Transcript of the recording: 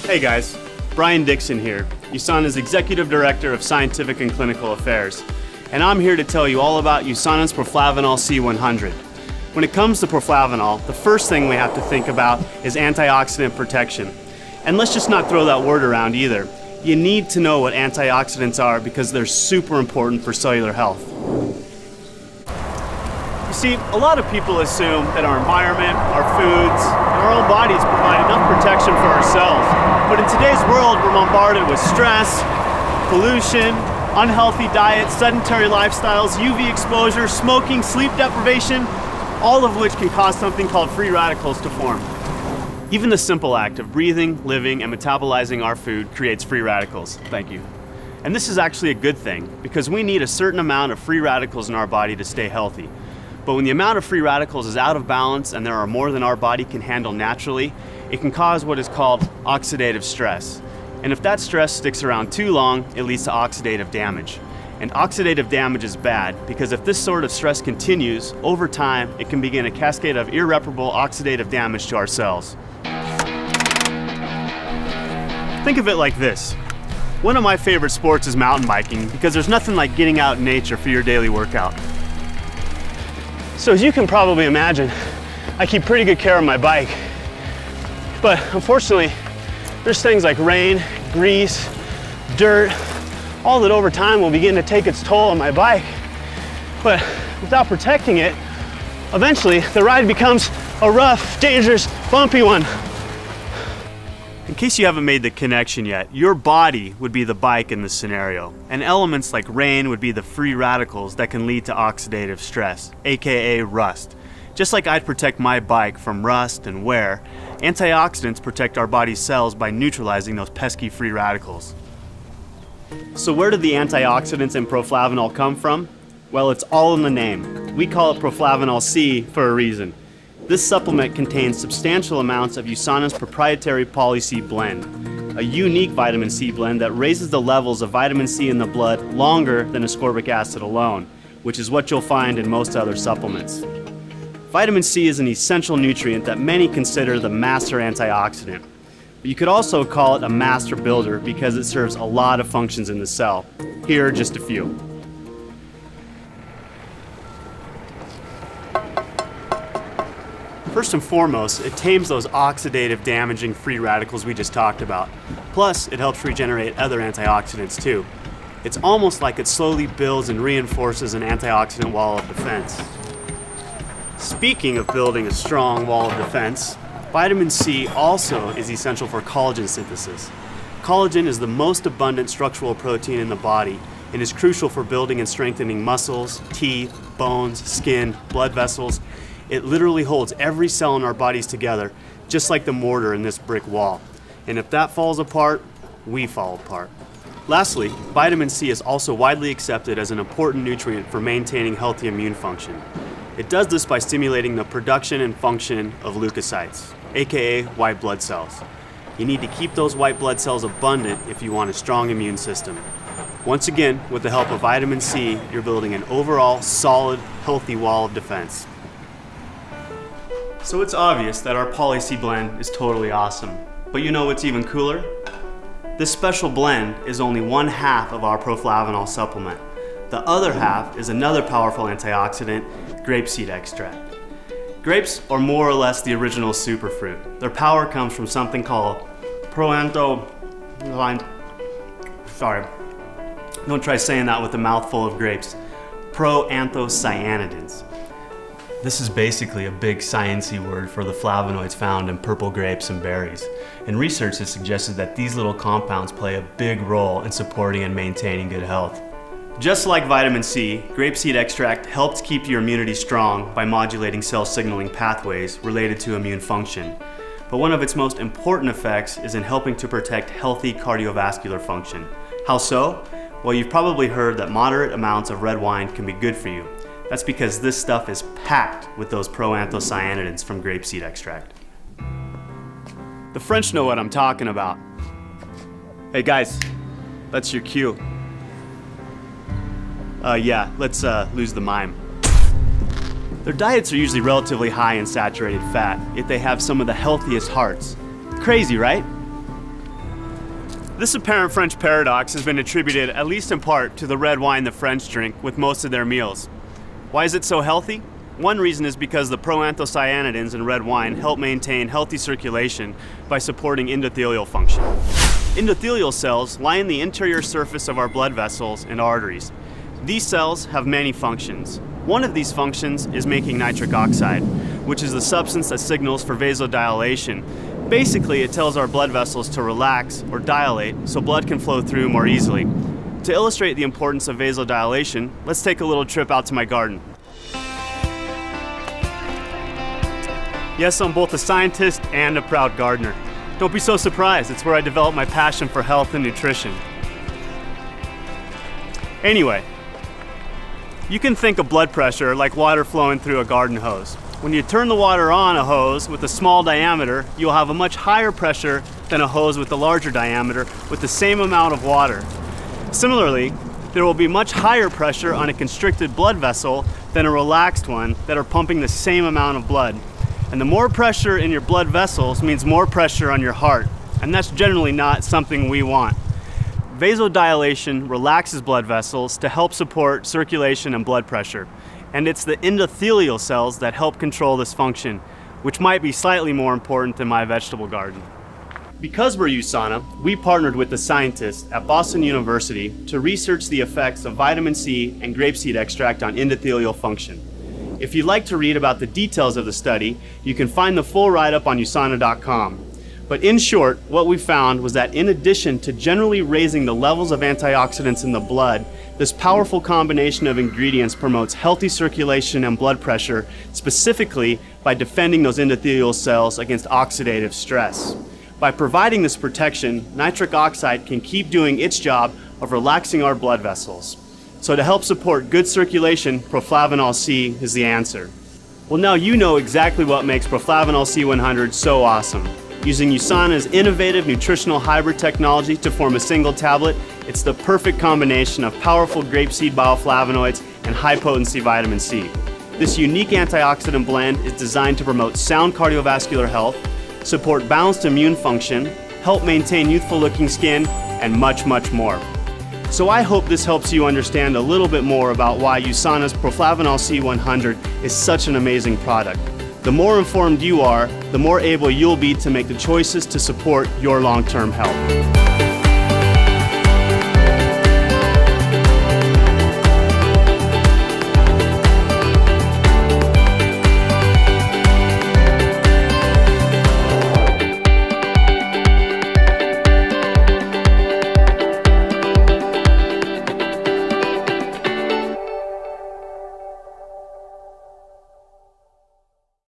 Hey guys, Brian Dixon here, USANA's Executive Director of Scientific and Clinical Affairs, and I'm here to tell you all about USANA's Proflavanol C100. When it comes to proflavanol, the first thing we have to think about is antioxidant protection. And let's just not throw that word around either. You need to know what antioxidants are because they're super important for cellular health. You see, a lot of people assume that our environment, our foods, and our own bodies provide enough protection for ourselves. But in today's world, we're bombarded with stress, pollution, unhealthy diet, sedentary lifestyles, UV exposure, smoking, sleep deprivation, all of which can cause something called free radicals to form. Even the simple act of breathing, living, and metabolizing our food creates free radicals. Thank you. And this is actually a good thing because we need a certain amount of free radicals in our body to stay healthy. But when the amount of free radicals is out of balance and there are more than our body can handle naturally, it can cause what is called oxidative stress. And if that stress sticks around too long, it leads to oxidative damage. And oxidative damage is bad because if this sort of stress continues, over time, it can begin a cascade of irreparable oxidative damage to our cells. Think of it like this. One of my favorite sports is mountain biking because there's nothing like getting out in nature for your daily workout. So as you can probably imagine, I keep pretty good care of my bike. But unfortunately, there's things like rain, grease, dirt, all that over time will begin to take its toll on my bike. But without protecting it, eventually the ride becomes a rough, dangerous, bumpy one. In case you haven't made the connection yet, your body would be the bike in this scenario, and elements like rain would be the free radicals that can lead to oxidative stress, aka rust. Just like I'd protect my bike from rust and wear, antioxidants protect our body's cells by neutralizing those pesky free radicals. So where did the antioxidants in proflavanol come from? Well, it's all in the name. We call it Proflavanol C for a reason. This supplement contains substantial amounts of USANA's proprietary Poly-C blend, a unique vitamin C blend that raises the levels of vitamin C in the blood longer than ascorbic acid alone, which is what you'll find in most other supplements. Vitamin C is an essential nutrient that many consider the master antioxidant. But you could also call it a master builder because it serves a lot of functions in the cell. Here are just a few. First and foremost, it tames those oxidative damaging free radicals we just talked about. Plus, it helps regenerate other antioxidants too. It's almost like it slowly builds and reinforces an antioxidant wall of defense. Speaking of building a strong wall of defense, vitamin C also is essential for collagen synthesis. Collagen is the most abundant structural protein in the body and is crucial for building and strengthening muscles, teeth, bones, skin, blood vessels. It literally holds every cell in our bodies together, just like the mortar in this brick wall. And if that falls apart, we fall apart. Lastly, vitamin C is also widely accepted as an important nutrient for maintaining healthy immune function. It does this by stimulating the production and function of leukocytes, aka white blood cells. You need to keep those white blood cells abundant if you want a strong immune system. Once again, with the help of vitamin C, you're building an overall solid, healthy wall of defense. So it's obvious that our Poly-C blend is totally awesome. But you know what's even cooler? This special blend is only one half of our proflavanol supplement. The other half is another powerful antioxidant, grapeseed extract. Grapes are more or less the original superfruit. Their power comes from something called don't try saying that with a mouthful of grapes. Proanthocyanidins. This is basically a big science-y word for the flavonoids found in purple grapes and berries. And research has suggested that these little compounds play a big role in supporting and maintaining good health. Just like vitamin C, grapeseed extract helps keep your immunity strong by modulating cell signaling pathways related to immune function. But one of its most important effects is in helping to protect healthy cardiovascular function. How so? Well, you've probably heard that moderate amounts of red wine can be good for you. That's because this stuff is packed with those proanthocyanidins from grapeseed extract. The French know what I'm talking about. Hey guys, that's your cue. Let's lose the mime. Their diets are usually relatively high in saturated fat, yet they have some of the healthiest hearts. Crazy, right? This apparent French paradox has been attributed, at least in part, to the red wine the French drink with most of their meals. Why is it so healthy? One reason is because the proanthocyanidins in red wine help maintain healthy circulation by supporting endothelial function. Endothelial cells line the interior surface of our blood vessels and arteries. These cells have many functions. One of these functions is making nitric oxide, which is the substance that signals for vasodilation. Basically, it tells our blood vessels to relax or dilate so blood can flow through more easily. To illustrate the importance of vasodilation, let's take a little trip out to my garden. Yes, I'm both a scientist and a proud gardener. Don't be so surprised, it's where I developed my passion for health and nutrition. Anyway, you can think of blood pressure like water flowing through a garden hose. When you turn the water on a hose with a small diameter, you'll have a much higher pressure than a hose with a larger diameter with the same amount of water. Similarly, there will be much higher pressure on a constricted blood vessel than a relaxed one that are pumping the same amount of blood. And the more pressure in your blood vessels means more pressure on your heart, and that's generally not something we want. Vasodilation relaxes blood vessels to help support circulation and blood pressure. And it's the endothelial cells that help control this function, which might be slightly more important than my vegetable garden. Because we're USANA, we partnered with the scientists at Boston University to research the effects of vitamin C and grapeseed extract on endothelial function. If you'd like to read about the details of the study, you can find the full write-up on usana.com. But in short, what we found was that in addition to generally raising the levels of antioxidants in the blood, this powerful combination of ingredients promotes healthy circulation and blood pressure, specifically by defending those endothelial cells against oxidative stress. By providing this protection, nitric oxide can keep doing its job of relaxing our blood vessels. So to help support good circulation, proflavanol C is the answer. Well, now you know exactly what makes proflavanol C100 so awesome. Using USANA's innovative nutritional hybrid technology to form a single tablet, it's the perfect combination of powerful grapeseed bioflavonoids and high-potency vitamin C. This unique antioxidant blend is designed to promote sound cardiovascular health, support balanced immune function, help maintain youthful-looking skin, and much, much more. So I hope this helps you understand a little bit more about why USANA's proflavanol C100 is such an amazing product. The more informed you are, the more able you'll be to make the choices to support your long-term health.